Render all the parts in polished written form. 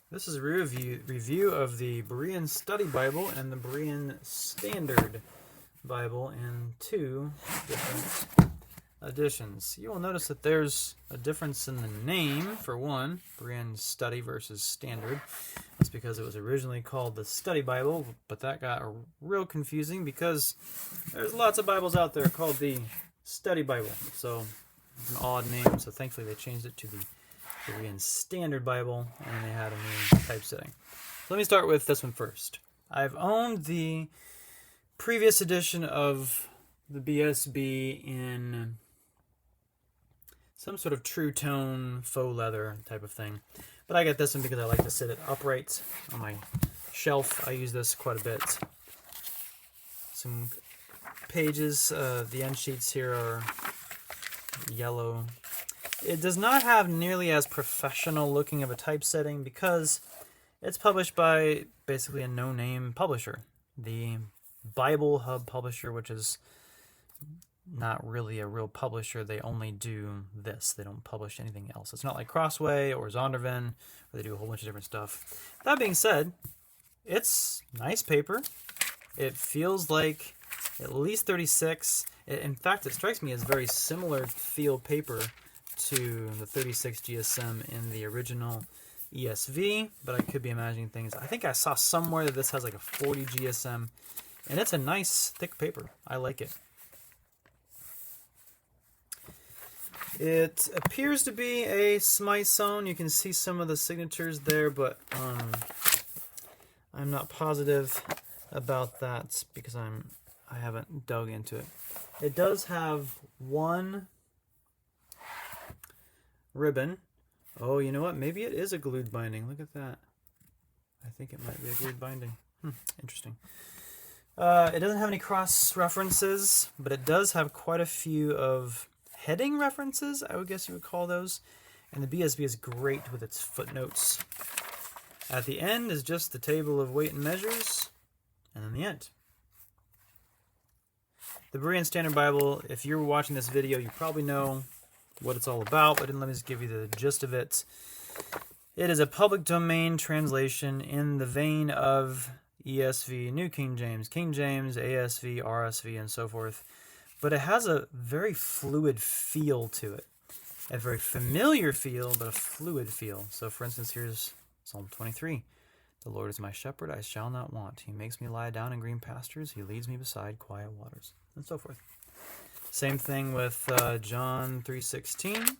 This is a review of the Berean Study Bible and the Berean Standard Bible in two different editions. You will notice that there's a difference in the name, for one, Berean Study versus Standard. That's because it was originally called the Study Bible, but that got real confusing because there's lots of Bibles out there called the Study Bible. So it's an odd name, so thankfully they changed it to the Berean Standard Bible, and they had a new typesetting. So let me start with this one first. I've owned the previous edition of the BSB in some sort of true tone faux leather type of thing, but I got this one because I like to sit it upright on my shelf. I use this quite a bit. Some pages, the end sheets here are yellow. It does not have nearly as professional looking of a typesetting because it's published by basically a no-name publisher. The Bible Hub publisher, which is not really a real publisher. They only do this. They don't publish anything else. It's not like Crossway or Zondervan, where they do a whole bunch of different stuff. That being said, it's nice paper. It feels like at least 36. In fact, it strikes me as very similar feel paper to the 36 GSM in the original ESV, but I could be imagining things. I think I saw somewhere that this has like a 40 GSM, and it's a nice thick paper. I like it. It appears to be a Smythe Zone. You can see some of the signatures there, but I'm not positive about that because I haven't dug into it. It does have one ribbon. Oh, you know what? Maybe it is a glued binding. Look at that. I think it might be a glued binding. Interesting. It doesn't have any cross references, but it does have quite a few of heading references, I would guess you would call those. And the BSB is great with its footnotes. At the end is just the table of weight and measures, and then the end. The Berean Standard Bible, if you're watching this video, you probably know what it's all about, but let me just give you the gist of it. It is a public domain translation in the vein of ESV, New King James, ASV, RSV, and so forth. But it has a very fluid feel to it. A very familiar feel, but a fluid feel. So for instance, here's Psalm 23. The Lord is my shepherd, I shall not want. He makes me lie down in green pastures. He leads me beside quiet waters, and so forth. Same thing with John 3:16.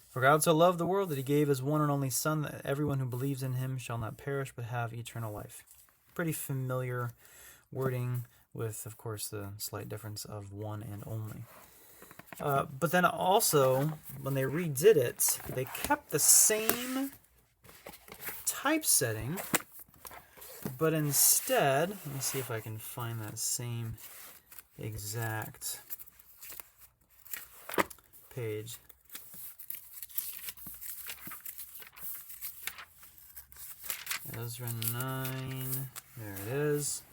For God so loved the world that he gave his one and only Son, that everyone who believes in him shall not perish but have eternal life. Pretty familiar wording with, of course, the slight difference of one and only. But then also, when they redid it, they kept the same typesetting, but instead, let me see if I can find that same exact page. Ezra 9, there it is.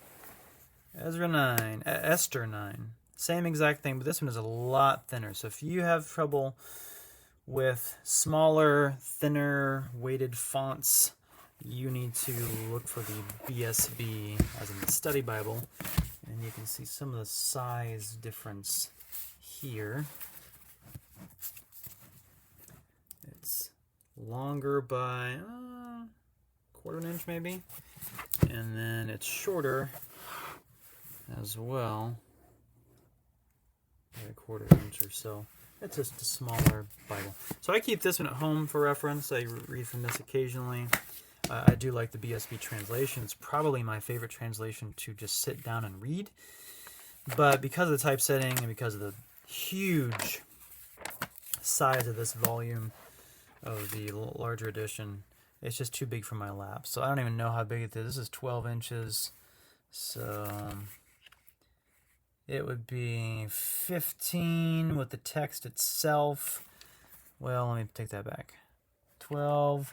Ezra 9, Esther 9. Same exact thing, but this one is a lot thinner. So if you have trouble with smaller, thinner, weighted fonts, you need to look for the BSB, as in the Study Bible, and you can see some of the size difference here. It's longer by quarter of an inch maybe, and then it's shorter as well by a quarter inch or so. It's just a smaller Bible. So I keep this one at home for reference. I read from this occasionally. I do like the BSB translation. It's probably my favorite translation to just sit down and read. But because of the typesetting and because of the huge size of this volume of the larger edition, it's just too big for my lap. So I don't even know how big it is. This is 12 inches. So it would be 15 with the text itself. Well, let me take that back. 12.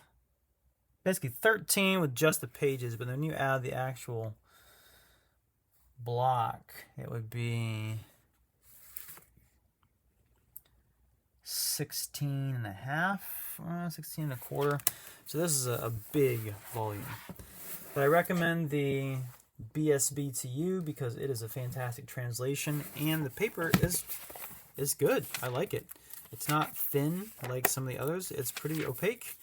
Basically 13 with just the pages, but then you add the actual block, it would be 16 and a half, 16 and a quarter. So this is a big volume. But I recommend the BSB to you because it is a fantastic translation, and the paper is good. I like it. It's not thin like some of the others. It's pretty opaque.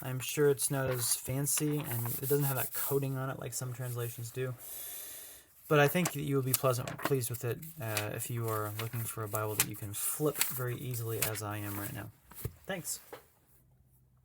I'm sure it's not as fancy, and it doesn't have that coating on it like some translations do. But I think that you will be pleased with it if you are looking for a Bible that you can flip very easily, as I am right now. Thanks.